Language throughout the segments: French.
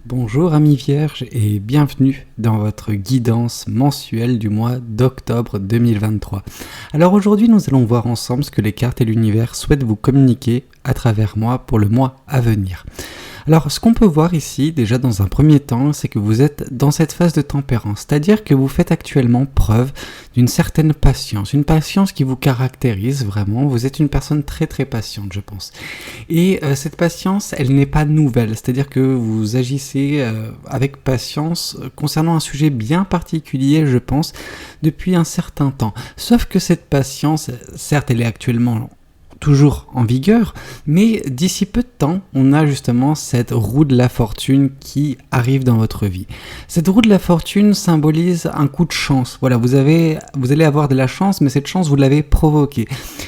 Bonjour amis vierges et bienvenue dans votre guidance mensuelle du mois d'octobre 2023. Alors aujourd'hui nous allons voir ensemble ce que les cartes et l'univers souhaitent vous communiquer à travers moi pour le mois à venir. Alors ce qu'on peut voir ici déjà dans un premier temps, c'est que vous êtes dans cette phase de tempérance, c'est-à-dire que vous faites actuellement preuve d'une certaine patience, une patience qui vous caractérise vraiment, vous êtes une personne très patiente je pense. Et cette patience, elle n'est pas nouvelle, c'est-à-dire que vous agissez avec patience concernant un sujet bien particulier je pense, depuis un certain temps. Sauf que cette patience, certes elle est actuellement toujours en vigueur, mais d'ici peu de temps, on a justement cette roue de la fortune qui arrive dans votre vie. Cette roue de la fortune symbolise un coup de chance. Voilà, vous allez avoir de la chance, mais cette chance, vous l'avez provoquée.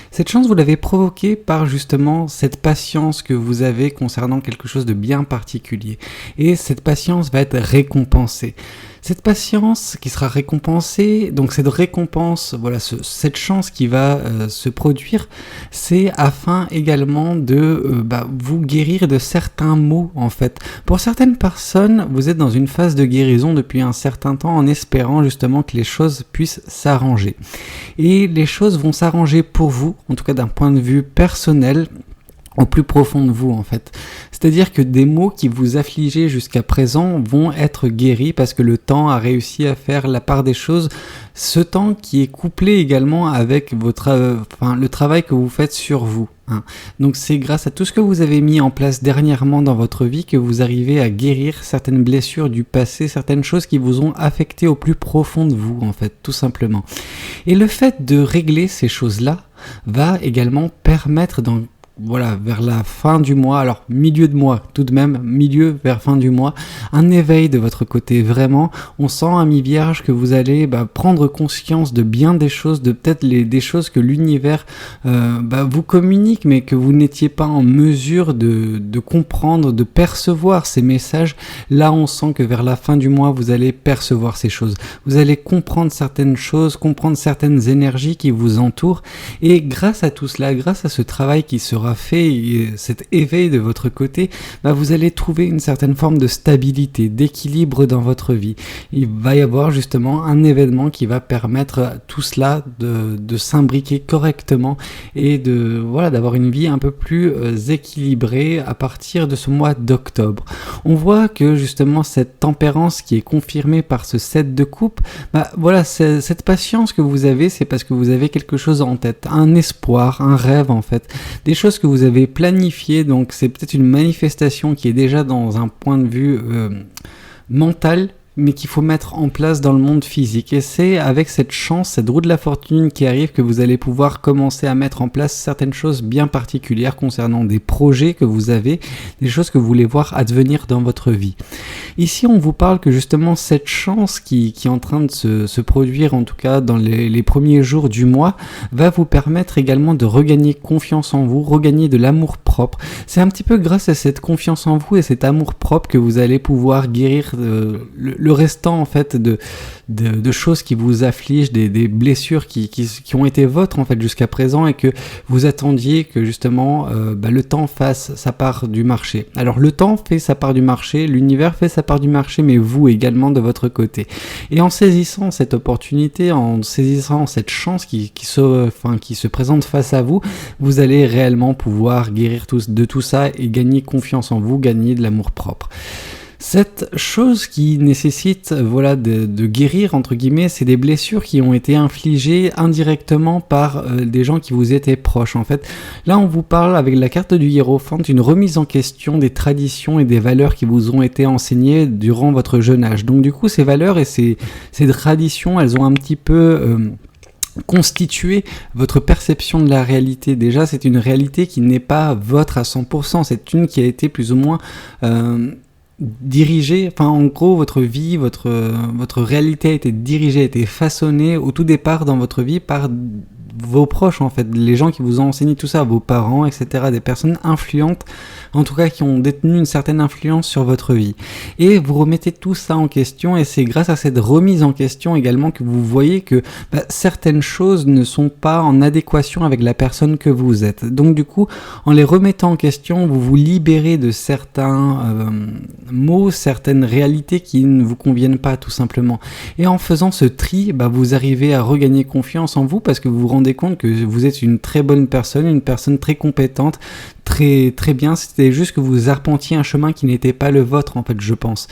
Cette chance, vous l'avez provoquée par justement cette patience que vous avez concernant quelque chose de bien particulier. Et cette patience va être récompensée. Cette patience qui sera récompensée, donc cette récompense, voilà, cette chance qui va se produire, c'est afin également de vous guérir de certains maux en fait. Pour certaines personnes, vous êtes dans une phase de guérison depuis un certain temps en espérant justement que les choses puissent s'arranger. Et les choses vont s'arranger pour vous, en tout cas d'un point de vue personnel, au plus profond de vous en fait. C'est-à-dire que des maux qui vous affligeaient jusqu'à présent vont être guéris parce que le temps a réussi à faire la part des choses. Ce temps qui est couplé également avec le travail que vous faites sur vous. Donc c'est grâce à tout ce que vous avez mis en place dernièrement dans votre vie que vous arrivez à guérir certaines blessures du passé, certaines choses qui vous ont affecté au plus profond de vous en fait, tout simplement. Et le fait de régler ces choses-là va également permettre vers la fin du mois, alors milieu de mois tout de même, milieu vers fin du mois, un éveil de votre côté, vraiment, on sent ami vierge que vous allez prendre conscience de bien des choses, de peut-être des choses que l'univers vous communique, mais que vous n'étiez pas en mesure de comprendre, de percevoir ces messages. Là on sent que vers la fin du mois, vous allez percevoir ces choses, vous allez comprendre certaines choses, comprendre certaines énergies qui vous entourent, et grâce à tout cela, grâce à ce travail qui sera fait et cet éveil de votre côté, vous allez trouver une certaine forme de stabilité, d'équilibre dans votre vie. Il va y avoir justement un événement qui va permettre à tout cela de s'imbriquer correctement et d'avoir une vie un peu plus équilibrée à partir de ce mois d'octobre. On voit que justement cette tempérance qui est confirmée par ce 7 de coupe, cette patience que vous avez, c'est parce que vous avez quelque chose en tête, un espoir, un rêve en fait, des choses que vous avez planifiées, donc c'est peut-être une manifestation qui est déjà dans un point de vue mental, mais qu'il faut mettre en place dans le monde physique. Et c'est avec cette chance, cette roue de la fortune qui arrive que vous allez pouvoir commencer à mettre en place certaines choses bien particulières concernant des projets que vous avez, des choses que vous voulez voir advenir dans votre vie. Ici, on vous parle que justement cette chance qui est en train de se produire, en tout cas dans les premiers jours du mois, va vous permettre également de regagner confiance en vous, regagner de l'amour propre. C'est un petit peu grâce à cette confiance en vous et cet amour propre que vous allez pouvoir guérir le restant en fait de choses qui vous affligent, des blessures qui ont été vôtres en fait jusqu'à présent et que vous attendiez que justement le temps fasse sa part du marché. Alors le temps fait sa part du marché, l'univers fait sa part du marché, mais vous également de votre côté. Et en saisissant cette opportunité, en saisissant cette chance qui se présente face à vous, vous allez réellement pouvoir guérir de tout ça et gagner confiance en vous, gagner de l'amour propre. Cette chose qui nécessite de guérir entre guillemets, c'est des blessures qui ont été infligées indirectement par des gens qui vous étaient proches en fait. Là on vous parle avec la carte du Hiérophant d'une remise en question des traditions et des valeurs qui vous ont été enseignées durant votre jeune âge. Donc du coup ces valeurs et ces traditions, elles ont un petit peu constituer votre perception de la réalité. Déjà, c'est une réalité qui n'est pas votre à 100%, c'est une qui a été plus ou moins dirigée, en gros, votre vie, votre réalité a été dirigée, a été façonnée au tout départ dans votre vie par vos proches en fait, les gens qui vous ont enseigné tout ça, vos parents, etc., des personnes influentes, en tout cas qui ont détenu une certaine influence sur votre vie. Et vous remettez tout ça en question, et c'est grâce à cette remise en question également que vous voyez que certaines choses ne sont pas en adéquation avec la personne que vous êtes. Donc du coup, en les remettant en question, vous vous libérez de certains mots, certaines réalités qui ne vous conviennent pas tout simplement. Et en faisant ce tri, vous arrivez à regagner confiance en vous parce que vous vous rendez compte que vous êtes une très bonne personne, une personne très compétente, très très bien. C'était juste que vous arpentiez un chemin qui n'était pas le vôtre en fait, je pense.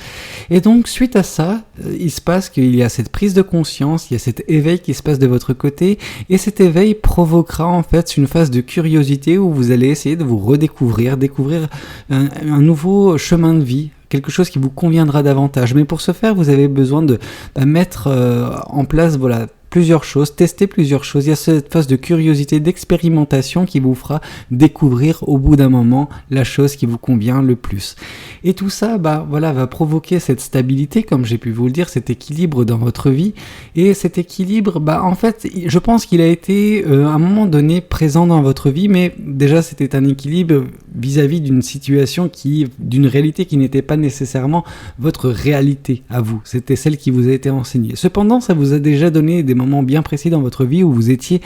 Et donc suite à ça, il se passe qu'il y a cette prise de conscience, il y a cet éveil qui se passe de votre côté, et cet éveil provoquera en fait une phase de curiosité où vous allez essayer de vous redécouvrir, découvrir un nouveau chemin de vie, quelque chose qui vous conviendra davantage. Mais pour ce faire, vous avez besoin de mettre en place plusieurs choses, tester plusieurs choses. Il y a cette phase de curiosité, d'expérimentation qui vous fera découvrir au bout d'un moment la chose qui vous convient le plus. Et tout ça, va provoquer cette stabilité, comme j'ai pu vous le dire, cet équilibre dans votre vie. Et cet équilibre, en fait, je pense qu'il a été à un moment donné présent dans votre vie, mais déjà c'était un équilibre vis-à-vis d'une situation d'une réalité qui n'était pas nécessairement votre réalité à vous. C'était celle qui vous a été enseignée. Cependant, ça vous a déjà donné des moments bien précis dans votre vie où vous étiez,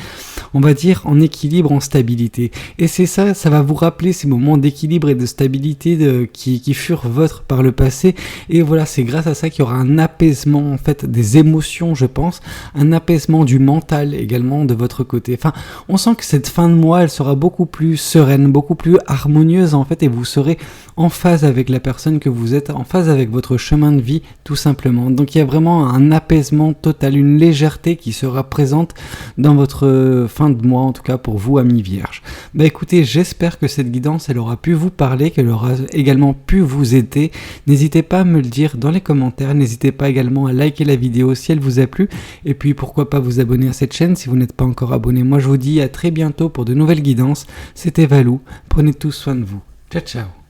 on va dire, en équilibre, en stabilité. Et c'est ça va vous rappeler ces moments d'équilibre et de stabilité qui furent vôtres par le passé. Et voilà, c'est grâce à ça qu'il y aura un apaisement, en fait, des émotions, je pense, un apaisement du mental également de votre côté. Enfin, on sent que cette fin de mois, elle sera beaucoup plus sereine, beaucoup plus harmonieuse, en fait, et vous serez en phase avec la personne que vous êtes, en phase avec votre chemin de vie, tout simplement. Donc il y a vraiment un apaisement total, une légèreté qui sera présente dans votre fin de mois, en tout cas pour vous, amis vierges. Écoutez, j'espère que cette guidance, elle aura pu vous parler, qu'elle aura également pu vous aider. N'hésitez pas à me le dire dans les commentaires, n'hésitez pas également à liker la vidéo si elle vous a plu, et puis pourquoi pas vous abonner à cette chaîne si vous n'êtes pas encore abonné. Moi je vous dis à très bientôt pour de nouvelles guidances. C'était Valou, prenez tous soin de vous. Ciao ciao.